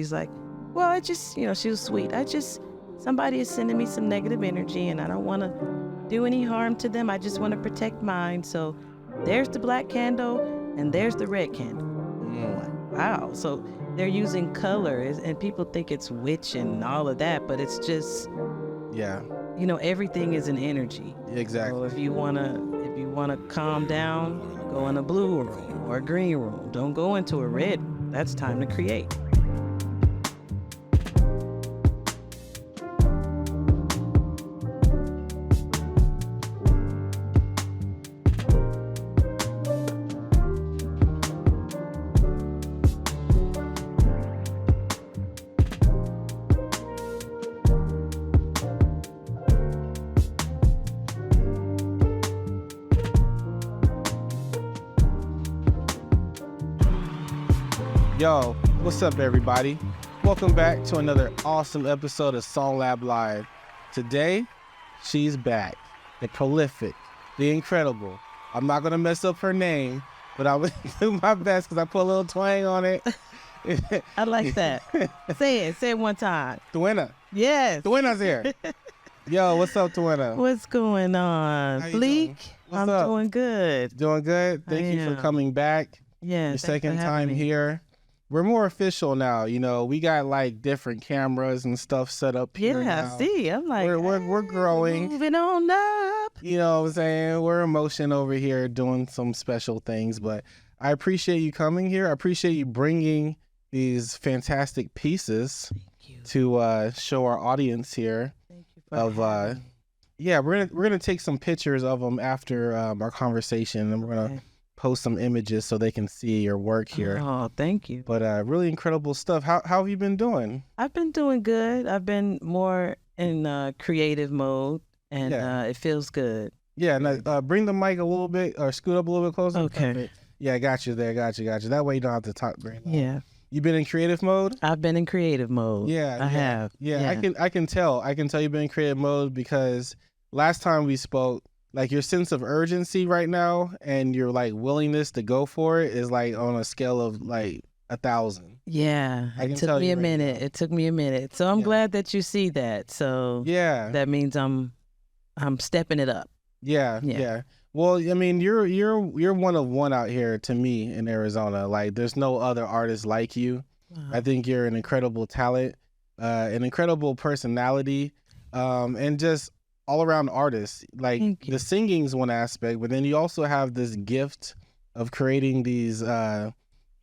She's like, well, I just, she was sweet. Somebody is sending me some negative energy and I don't want to do any harm to them. I just want to protect mine. So there's the black candle and there's the red candle. Wow. So they're using colors and people think it's witch and all of that, but it's just, everything is an energy. Exactly. So if you wanna calm down, go in a blue room or a green room. Don't go into a red room. That's time to create. Yo, what's up, everybody? Welcome back to another awesome episode of Songlab Live. Today, she's back. The prolific, the incredible. I'm not going to mess up her name, but I will do my best because I put a little twang on it. I like that. Say it one time. Tuena. Yes. Tuena's here. Yo, what's up, Tuena? What's going on? Fleek? I'm up? doing good. Doing good? Thank you for coming back. Yeah. Your second time here. We're more official now, we got like different cameras and stuff set up here now. See, I'm like, we're growing. Moving on up. You know what I'm saying? We're in motion over here doing some special things, but I appreciate you coming here. I appreciate you bringing these fantastic pieces to show our audience here. Thank you for we're gonna take some pictures of them after our conversation, and we're gonna post some images so they can see your work here. Oh, thank you. But really incredible stuff. How have you been doing? I've been doing good. I've been more in creative mode, and it feels good. Yeah, now, bring the mic a little bit, or scoot up a little bit closer. Okay. Perfect. Yeah, I got you there. Got you. That way you don't have to talk very long. Yeah. You been in creative mode? I've been in creative mode. Yeah, I have. Yeah, I can tell. I can tell you've been in creative mode because last time we spoke, like your sense of urgency right now and your like willingness to go for it is like on a scale of like 1,000. Yeah, it took me a minute. It took me a minute. So I'm glad that you see that. So that means I'm stepping it up. Yeah. Well, I mean, you're one of one out here to me in Arizona. Like, there's no other artist like you. I think you're an incredible talent, an incredible personality, and just all around artist. Like the singing's one aspect, but then you also have this gift of creating these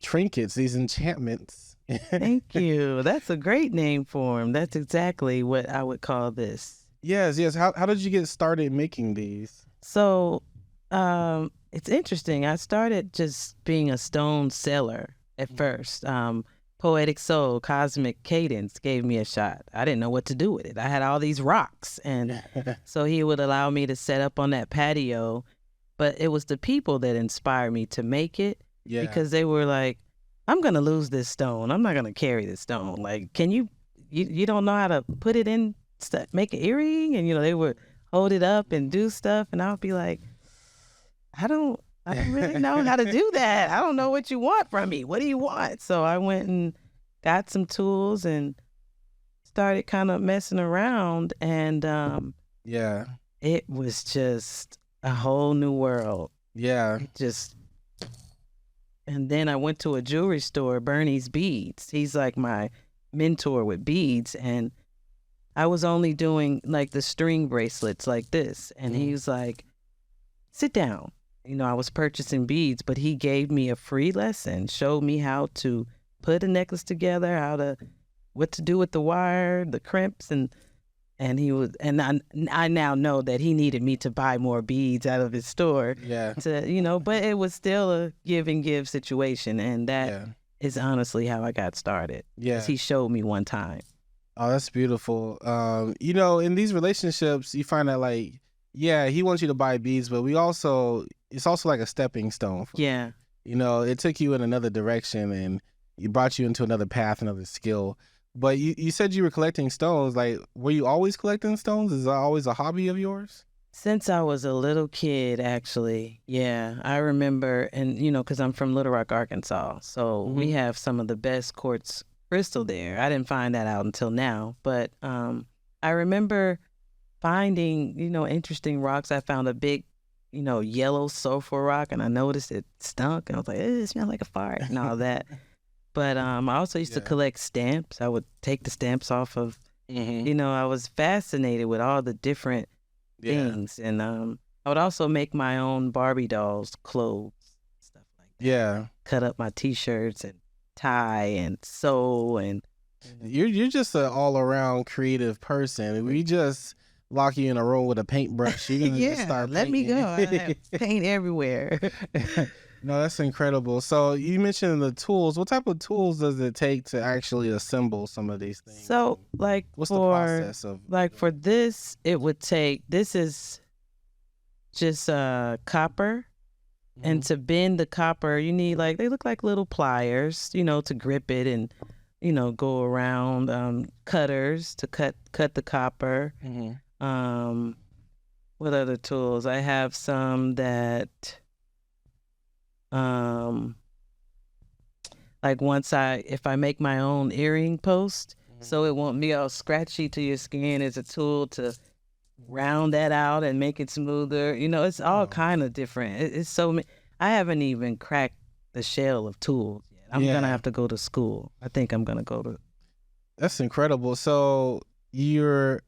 trinkets, these enchantments. Thank you. That's a great name for them. That's exactly what I would call this. Yes. How did you get started making these? So it's interesting. I started just being a stone seller at first. Poetic Soul, Cosmic Cadence gave me a shot. I didn't know what to do with it. I had all these rocks, and so he would allow me to set up on that patio, but it was the people that inspired me to make it because they were like, I'm going to lose this stone. I'm not going to carry this stone. Like, can you don't know how to put it in, make an earring? And, they would hold it up and do stuff, and I would be like, I don't really know how to do that. I don't know what you want from me. What do you want? So I went and got some tools and started kind of messing around. And it was just a whole new world. Yeah. And then I went to a jewelry store, Bernie's Beads. He's like my mentor with beads. And I was only doing like the string bracelets like this. And he was like, sit down. I was purchasing beads, but he gave me a free lesson, showed me how to put a necklace together, what to do with the wire, the crimps, and I now know that he needed me to buy more beads out of his store. Yeah. But it was still a give and give situation, and that is honestly how I got started. Yeah. He showed me one time. Oh, that's beautiful. In these relationships, you find that like, he wants you to buy beads, but it's also like a stepping stone. It took you in another direction and it brought you into another path, another skill. But you said you were collecting stones. Like, were you always collecting stones? Is that always a hobby of yours? Since I was a little kid, actually. Yeah, I remember, and because I'm from Little Rock, Arkansas. So we have some of the best quartz crystal there. I didn't find that out until now, but I remember finding, interesting rocks. I found a big, yellow sulfur rock, and I noticed it stunk, and I was like, it smells like a fart and all that. But I also used to collect stamps. I would take the stamps off of, I was fascinated with all the different things, and I would also make my own Barbie dolls, clothes, stuff like that. Yeah. Cut up my T-shirts and tie and sew, and you're just an all around creative person. We just lock you in a room with a paintbrush. You're gonna just start let me painting. go. I have paint everywhere. No, that's incredible. So you mentioned the tools. What type of tools does it take to actually assemble some of these things? So, like, what's the process of? Like for this, it would take. This is just copper, and to bend the copper, you need they look like little pliers, to grip it and go around. Cutters to cut the copper. What other tools? I have some that. Like if I make my own earring post, so it won't be all scratchy to your skin, is a tool to round that out and make it smoother. It's all kind of different. It's so I haven't even cracked the shell of tools yet. I'm gonna have to go to school. I think I'm gonna go to. That's incredible. So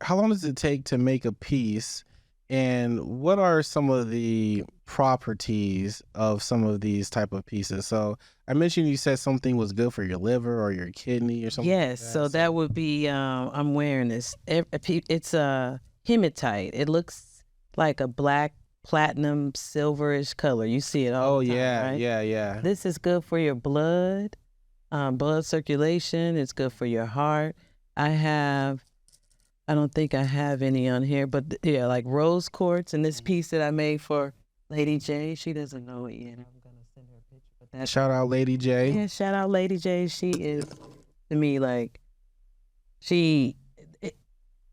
how long does it take to make a piece? And what are some of the properties of some of these type of pieces? So I mentioned you said something was good for your liver or your kidney or something. Yes, so that would be, I'm wearing this. It's a hematite. It looks like a black, platinum, silverish color. You see it all the time, right? Yeah. This is good for your blood circulation. It's good for your heart. I don't think I have any on here, but like rose quartz, and this piece that I made for Lady J. She doesn't know it yet. I'm gonna send her a picture. But shout out Lady J. Yeah, shout out Lady J. She is to me like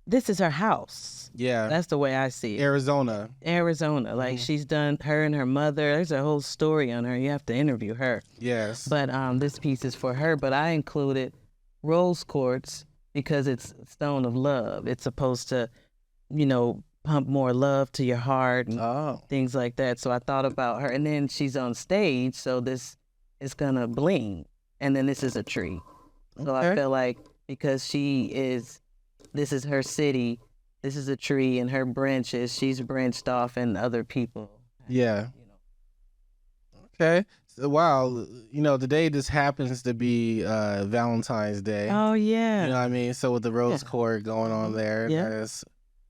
this is her house. Yeah, that's the way I see it. Arizona. Like she's done her and her mother. There's a whole story on her. You have to interview her. Yes. But this piece is for her. But I included rose quartz, because it's a stone of love. It's supposed to, pump more love to your heart and things like that. So I thought about her. And then she's on stage, so this is going to bling. And then this is a tree. So I feel like because this is her city, this is a tree, and her branches, she's branched off in other people. Yeah. Okay. So, wow. Today just happens to be Valentine's Day. Oh, yeah. You know what I mean? So with the rose cord going on there. Yeah.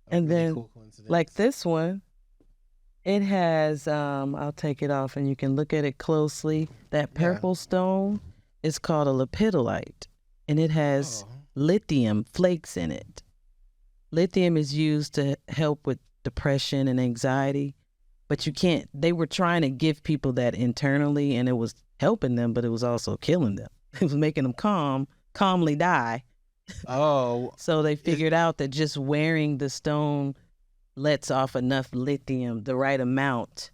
And then, cool like this one, it has, I'll take it off and you can look at it closely. That purple stone is called a lepidolite, and it has lithium flakes in it. Lithium is used to help with depression and anxiety. But they were trying to give people that internally, and it was helping them, but it was also killing them. It was making them calmly die. Oh. So they figured out that just wearing the stone lets off enough lithium, the right amount,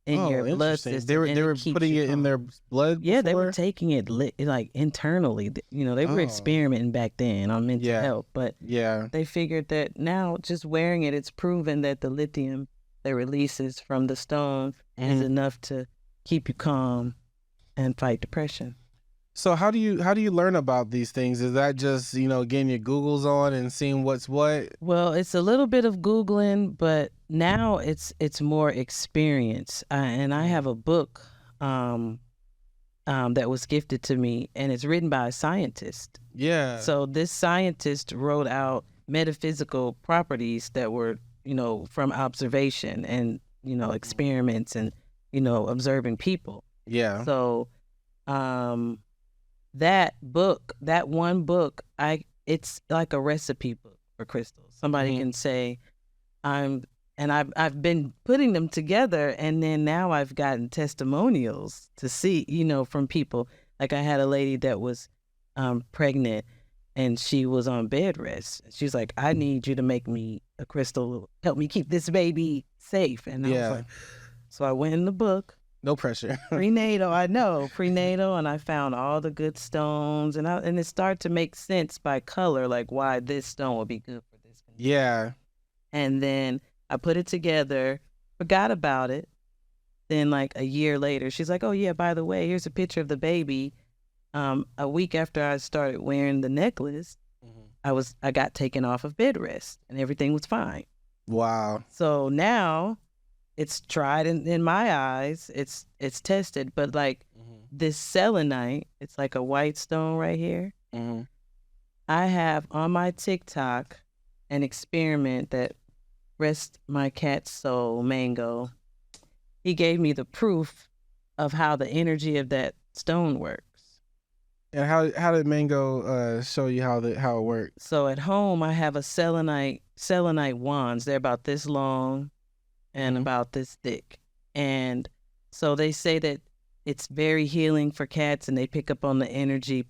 in your blood system. They were putting it in their blood before? Yeah, they were taking it like internally. They were experimenting back then on mental health. But they figured that now just wearing it, it's proven that the lithium that releases from the stone is enough to keep you calm and fight depression. So how do you learn about these things? Is that just, getting your Googles on and seeing what's what? Well, it's a little bit of Googling, but now it's more experience. And I have a book that was gifted to me, and it's written by a scientist. Yeah. So this scientist wrote out metaphysical properties that were from observation and, experiments and, observing people. Yeah. So, that one book, it's like a recipe book for crystals. Somebody can say, I've been putting them together, and then now I've gotten testimonials to see, from people. Like I had a lady that was pregnant, and she was on bed rest. She's like, I need you to make me a crystal, help me keep this baby safe. And I was like, so I went in the book No pressure. Prenatal, I know, prenatal, and I found all the good stones, and it started to make sense by color, like why this stone would be good for this. Yeah. And then I put it together, forgot about it. Then like a year later, she's like, "Oh yeah, by the way, here's a picture of the baby." A week after I started wearing the necklace, I got taken off of bed rest, and everything was fine. Wow. So now it's tried in my eyes. It's tested, but like this selenite, it's like a white stone right here. I have on my TikTok an experiment that rest my cat's soul, Mango. He gave me the proof of how the energy of that stone works. And how did Mango show you how it works? So at home, I have a selenite wands. They're about this long and about this thick. And so they say that it's very healing for cats, and they pick up on the energy,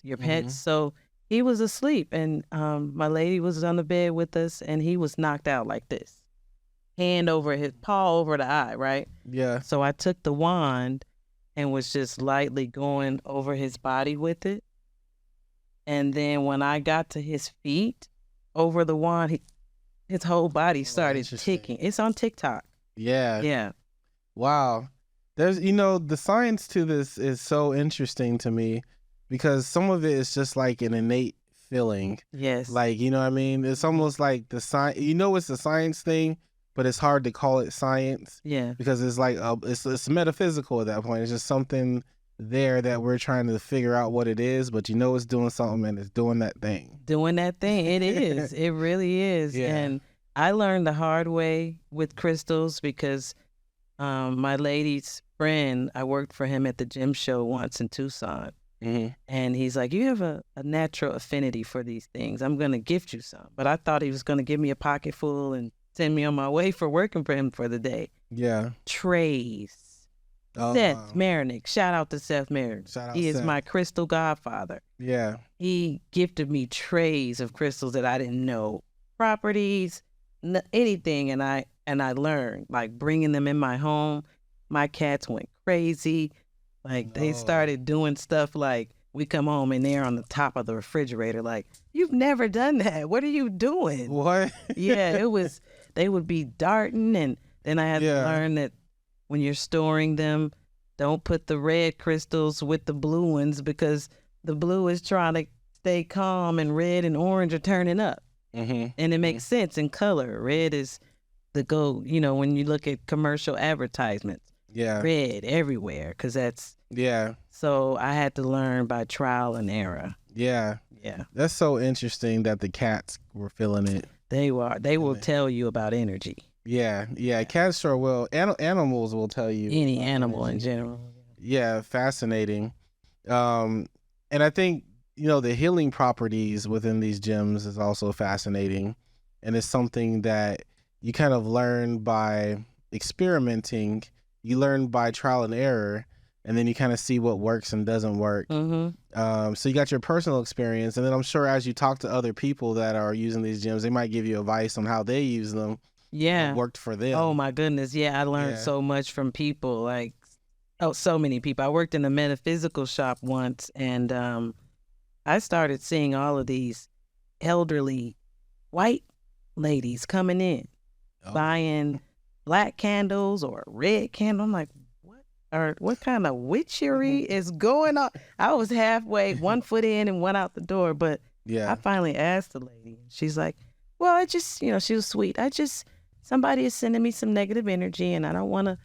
your pets. So he was asleep, and my lady was on the bed with us, and he was knocked out like this. Hand over his paw over the eye, right? Yeah. So I took the wand and was just lightly going over his body with it. And then when I got to his feet over the wand, his whole body started ticking. It's on TikTok. Yeah. Yeah. Wow. There's, the science to this is so interesting to me, because some of it is just like an innate feeling. Yes. Like, you know what I mean? It's almost like the science, it's a science thing, but it's hard to call it science. Yeah. Because it's like, it's metaphysical at that point. It's just something there that we're trying to figure out what it is, but it's doing something, and it's doing that thing. Doing that thing. It is. It really is. Yeah. And I learned the hard way with crystals because my lady's friend, I worked for him at the gym show once in Tucson. And he's like, "You have a natural affinity for these things. I'm going to gift you some." But I thought he was going to give me a pocket full and send me on my way for working for him for the day. Yeah. Trays. Seth Marinick. Shout out to Seth Marinick. He is my crystal godfather. Yeah. He gifted me trays of crystals that I didn't know properties, anything, and I learned, like, bringing them in my home. My cats went crazy. Like, they started doing stuff like, we come home and they're on the top of the refrigerator. Like, "You've never done that. What are you doing?" What? Yeah, they would be darting. And then I had to learn that when you're storing them, don't put the red crystals with the blue ones, because the blue is trying to stay calm and red and orange are turning up. And it makes sense in color. Red is the go, when you look at commercial advertisements. Yeah. Red everywhere, because that's... Yeah. So I had to learn by trial and error. Yeah. Yeah. That's so interesting that the cats were feeling it. They will tell you about energy. Yeah. Yeah. Cats sure will. Animals will tell you. Any animal in general. Yeah. Fascinating. And I think, the healing properties within these gems is also fascinating. And it's something that you kind of learn by experimenting. You learn by trial and error, and then you kind of see what works and doesn't work. So you got your personal experience, and then I'm sure as you talk to other people that are using these gems, they might give you advice on how they use them. Yeah. What worked for them. Oh my goodness. Yeah, I learned so much from people. Like, so many people. I worked in a metaphysical shop once, and I started seeing all of these elderly white ladies coming in, buying black candles or red candle. I'm like, what kind of witchery is going on? I was halfway, 1 foot in and 1 out the door. But I finally asked the lady. She's like, "Well, I just, she was sweet. Somebody is sending me some negative energy, and I don't want to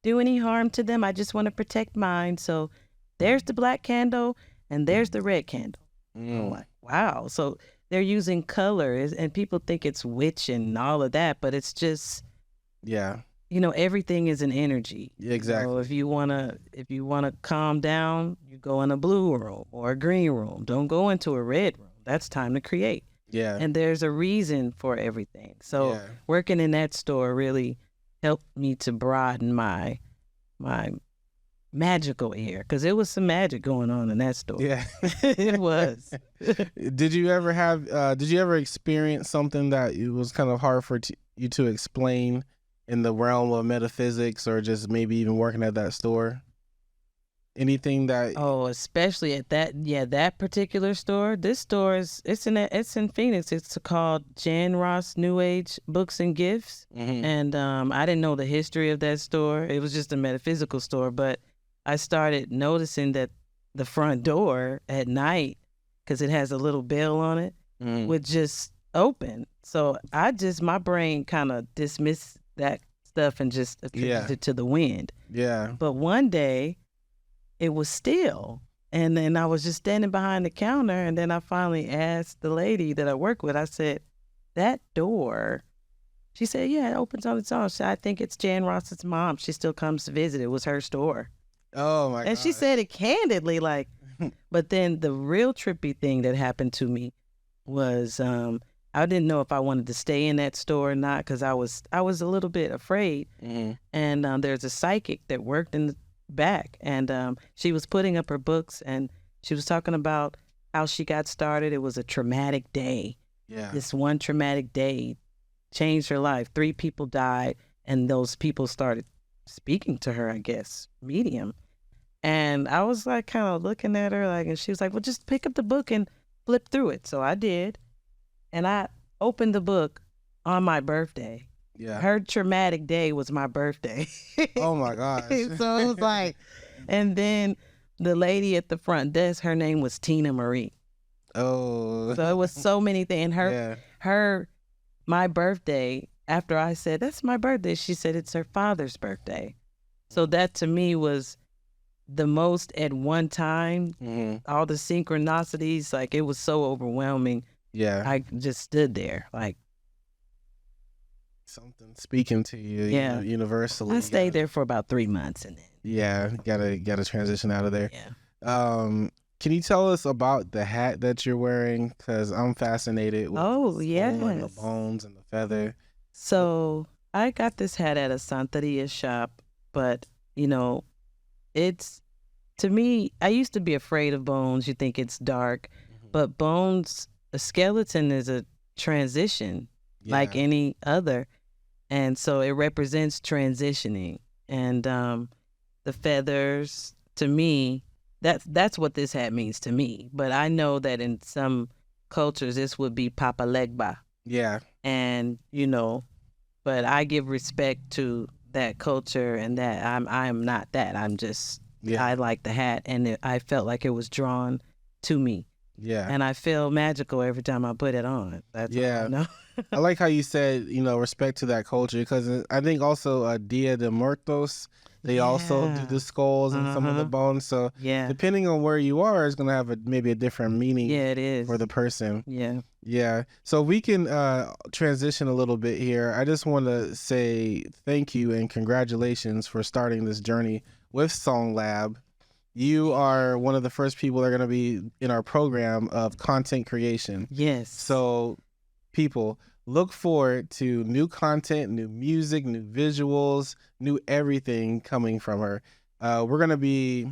do any harm to them. I just want to protect mine. So there's the black candle and there's the red candle." I'm like, wow. So they're using colors, and people think it's witch and all of that, but it's just... everything is an energy. Exactly. So if you wanna calm down, you go in a blue room or a green room. Don't go into a red room. That's time to create. Yeah. And there's a reason for everything. So working in that store really helped me to broaden my magical ear, because there was some magic going on in that store. Yeah. It was. Did you ever experience something that it was kind of hard for you to explain in the realm of metaphysics or just maybe even working at that store? Anything that? Oh, especially at that particular store. This store it's in Phoenix. It's called Jan Ross New Age Books and Gifts. And I didn't know the history of that store. It was just a metaphysical store, but I started noticing that the front door at night, because it has a little bell on it, would just open. So my brain kind of dismissed that stuff and just attributed it to the wind. Yeah. But one day, it was still. And then I was just standing behind the counter, and then I finally asked the lady that I work with, I said, that door, she said, yeah, it opens on its own. She said, I think it's Jan Ross's mom. She still comes to visit. It was her store. Oh, my God. And she said it candidly, like, but then the real trippy thing that happened to me was I didn't know if I wanted to stay in that store or not, because I was a little bit afraid. And there's a psychic that worked in the back, and she was putting up her books, and she was talking about how she got started. It was a traumatic day. Yeah. This one traumatic day changed her life. 3 people died, and those people started speaking to her, I guess, medium. And I was like kind of looking at her like, and she was like, well, just pick up the book and flip through it. So I did, and I opened the book on my birthday. Yeah. Her traumatic day was my birthday. Oh, my gosh. So it was like, and then the lady at the front desk, her name was Tina Marie. Oh. So it was so many things. And my birthday, after I said, that's my birthday, she said it's her father's birthday. So that to me was the most at one time. All the synchronicities, like it was so overwhelming. Yeah. I just stood there like, something speaking to you, universally. I stayed there for about 3 months, and then gotta transition out of there. Yeah. Can you tell us about the hat that you're wearing? Because I'm fascinated with the bones and the feather. So I got this hat at a Santeria shop, but it's, to me, I used to be afraid of bones. You think it's dark, but bones, a skeleton is a transition like any other. And so it represents transitioning. And the feathers, to me, that's what this hat means to me. But I know that in some cultures, this would be Papa Legba. Yeah. And, but I give respect to that culture, and that I am not that. I'm just, I like the hat, and I felt like it was drawn to me. Yeah. And I feel magical every time I put it on. That's all I know. I like how you said, respect to that culture, because I think also Dia de Muertos, they also do the skulls and some of the bones. So depending on where you are, it's going to have maybe a different meaning it is. For the person. Yeah. Yeah. So we can transition a little bit here. I just want to say thank you and congratulations for starting this journey with Songlab. You are one of the first people that are going to be in our program of content creation. Yes. So people, look forward to new content, new music, new visuals, new everything coming from her. We're going to be,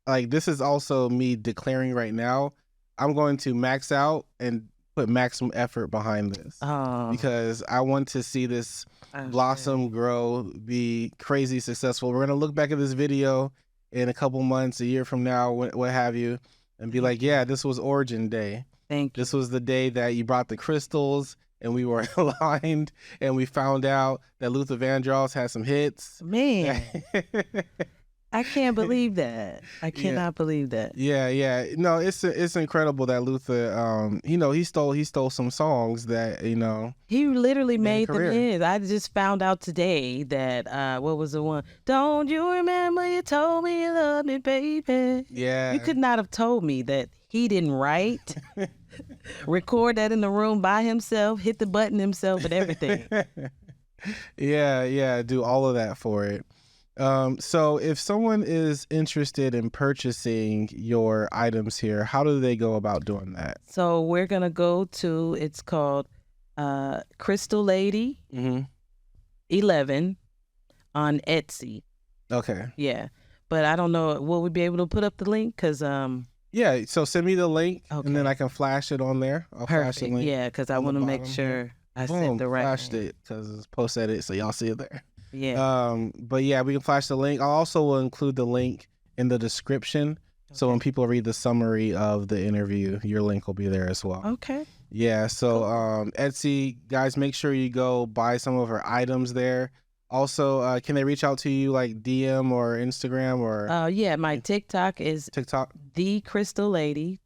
like, this is also me declaring right now, I'm going to max out and put maximum effort behind this. Because I want to see this blossom, grow, be crazy successful. We're going to look back at this video in a couple months, a year from now, what have you, and be like, yeah, this was Origin Day. Thank you. This was the day that you brought the crystals and we were aligned, and we found out that Luther Vandross had some hits. Man, I can't believe that. I cannot believe that. Yeah. No, it's incredible that Luther, he stole some songs that, he literally made them his. I just found out today that, what was the one? Don't you remember you told me you loved me, baby? Yeah. You could not have told me that he didn't write, record that in the room by himself, hit the button himself and everything. Yeah. Do all of that for it. So if someone is interested in purchasing your items here, how do they go about doing that? So we're going to go to, it's called Crystal Lady 11 on Etsy. Okay. Yeah. But I don't know, will we be able to put up the link? Because yeah, so send me the link and then I can flash it on there. I'll flash the link. Yeah, because I want to make sure I sent the right flashed it because it's post edit, so y'all see it there. Yeah. But yeah, we can flash the link. I also will include the link in the description. So when people read the summary of the interview, your link will be there as well. Okay. Yeah. So Etsy, guys, make sure you go buy some of her items there. Also, can they reach out to you like DM or Instagram or? Yeah, my TikTok is TikTok. The Crystal Lady,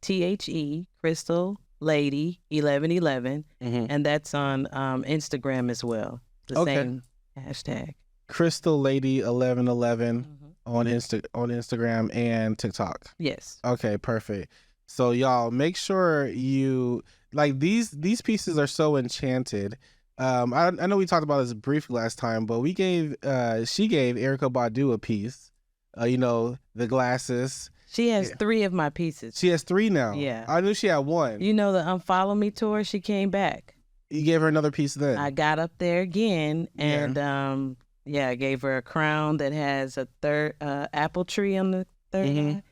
Crystal Lady 1111, and that's on Instagram as well. The same hashtag. Crystal Lady 1111 on Instagram and TikTok. Yes. Okay, perfect. So y'all make sure you like these pieces are so enchanted. I know we talked about this briefly last time, but she gave Erykah Badu a piece. The glasses. She has 3 of my pieces. She has 3 now. Yeah. I knew she had 1. The Unfollow Me tour, she came back. You gave her another piece then. I got up there again and I gave her a crown that has a third apple tree on the third eye.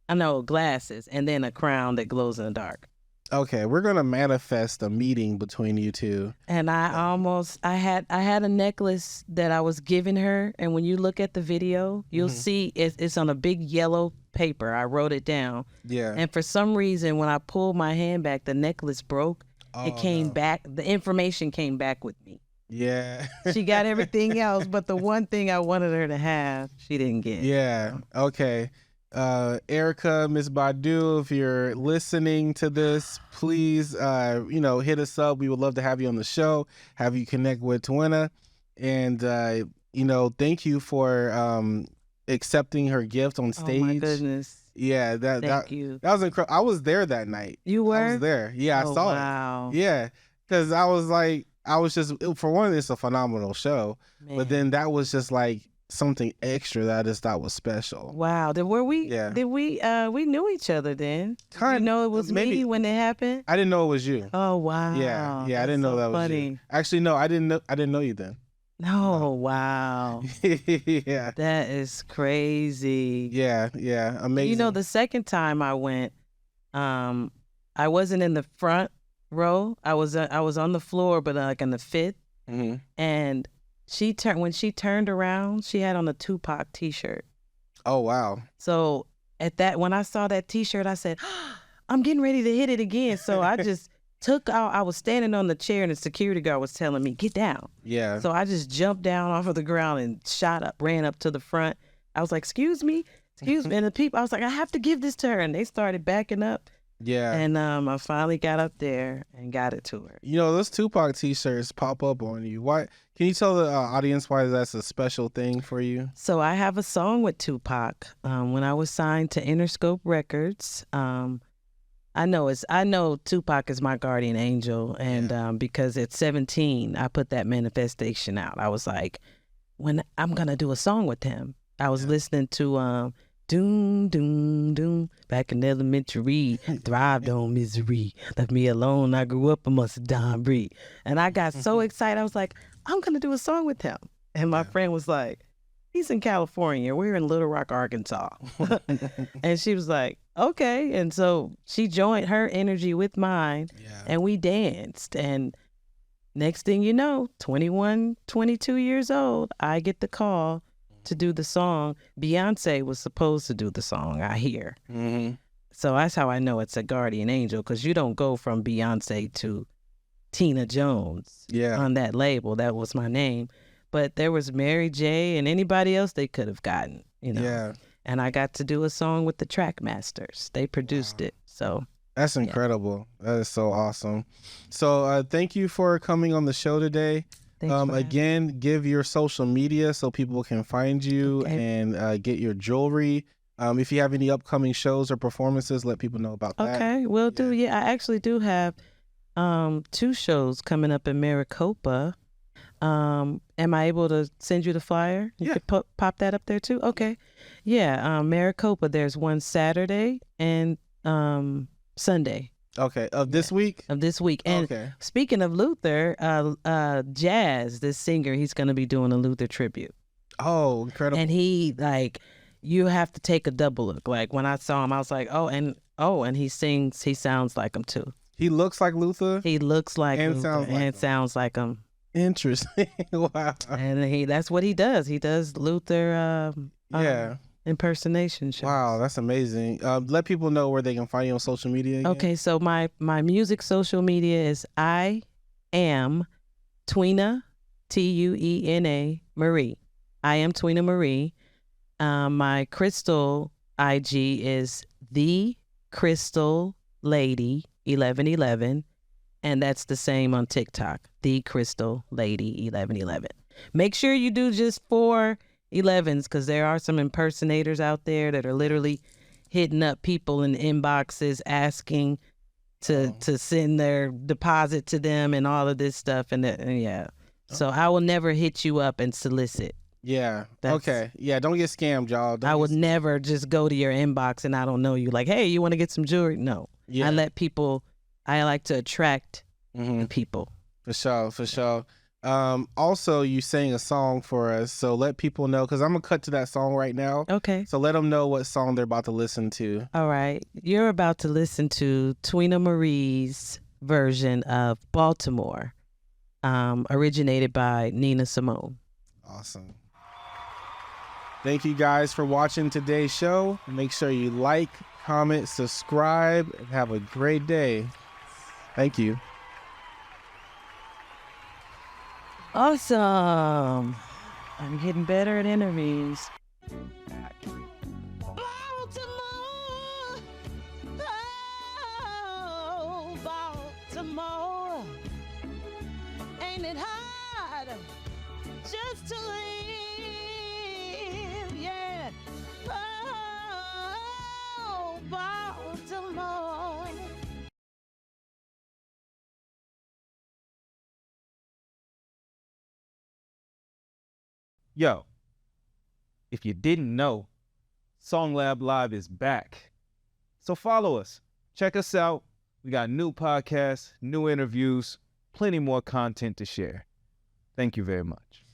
I know, glasses, and then a crown that glows in the dark. Okay, we're gonna manifest a meeting between you two. And I had a necklace that I was giving her, and when you look at the video, you'll see it's on a big yellow paper. I wrote it down. Yeah. And for some reason, when I pulled my hand back, the necklace broke. It came back. The information came back with me. Yeah. She got everything else, but the one thing I wanted her to have, she didn't get. Yeah. Okay. Erykah, Miss Badu, if you're listening to this, please, hit us up. We would love to have you on the show, have you connect with Tuena. And, thank you for accepting her gift on stage. Oh, my goodness. Yeah, Thank you. That was incredible. I was there that night. You were? I was there. Yeah, I saw wow. it. Yeah, because I was just, for one, it's a phenomenal show, but then that was just like something extra that I just thought was special. Wow. We knew each other then. Kind of. It was me when it happened? I didn't know it was you. Oh, wow. Yeah, I didn't know that was you. Actually, no, I didn't know you then. Oh, wow. Yeah. That is crazy. Yeah, amazing. The second time I went, I wasn't in the front row. I was on the floor, but like in the 5th. And when she turned around, she had on a Tupac t-shirt. Oh, wow. So when I saw that t-shirt, I said, I'm getting ready to hit it again. So I just I was standing on the chair and the security guard was telling me, get down. Yeah. So I just jumped down off of the ground and ran up to the front. I was like, excuse me. And the people, I was like, I have to give this to her. And they started backing up. Yeah. And I finally got up there and got it to her. Those Tupac t-shirts pop up on you. Why? Can you tell the audience why that's a special thing for you? So I have a song with Tupac. When I was signed to Interscope Records, I know Tupac is my guardian angel, and because at 17 I put that manifestation out. I was like, when I'm gonna do a song with him. I was listening to Doom Doom Doom back in elementary, thrived on misery, left me alone. I grew up amongst a dying breed, and I got so excited. I was like, I'm gonna do a song with him, and my friend was like, he's in California. We're in Little Rock, Arkansas. And she was like, okay. And so she joined her energy with mine, and we danced. And next thing you know, 21, 22 years old, I get the call to do the song. Beyonce was supposed to do the song, I hear. So that's how I know it's a guardian angel, because you don't go from Beyonce to Tina Jones on that label. That was my name. But there was Mary J. and anybody else they could have gotten, Yeah. And I got to do a song with the Trackmasters. They produced it. So that's incredible. That is so awesome. So thank you for coming on the show today. Again, give your social media so people can find you and get your jewelry. If you have any upcoming shows or performances, let people know about that. Okay, will do. Yeah, I actually do have 2 shows coming up in Maricopa. Am I able to send you the flyer? You could pop that up there too? Okay. Yeah, Maricopa, there's one Saturday and Sunday. Okay, of this week? Of this week. And speaking of Luther, Jazz, this singer, he's going to be doing a Luther tribute. Oh, incredible. And he, you have to take a double look. Like, when I saw him, I was like, and he sounds like him too. He looks like Luther? He looks like and Luther sounds like and sounds like him. Interesting. Wow. And that's what he does. He does Luther Yeah. impersonation shows. Wow, that's amazing. Let people know where they can find you on social media again. Okay, so my music social media is I am Tuena, Tuena Marie. I am Tuena Marie. My crystal IG is the Crystal Lady 1111, and that's the same on TikTok, the Crystal Lady 1111. Make sure you do just 4 11s, because there are some impersonators out there that are literally hitting up people in inboxes asking to send their deposit to them and all of this stuff, and yeah. So I will never hit you up and solicit. Yeah. Okay. Yeah. Don't get scammed, y'all. I would never just go to your inbox and I don't know you. Like, hey, you want to get some jewelry? No. Yeah. I like to attract people. For sure. For sure. Also, you sang a song for us, so let people know, because I'm gonna cut to that song right now. Okay. So let them know what song they're about to listen to. All right. You're about to listen to Tuena Marie's version of Baltimore, originated by Nina Simone. Awesome. Thank you guys for watching today's show. Make sure you like, comment, subscribe, and have a great day. Thank you. Awesome. I'm getting better at interviews. Baltimore, oh, Baltimore, ain't it hard just to live? Yeah, oh, Baltimore. Yo, if you didn't know, Songlab Live is back. So follow us. Check us out. We got new podcasts, new interviews, plenty more content to share. Thank you very much.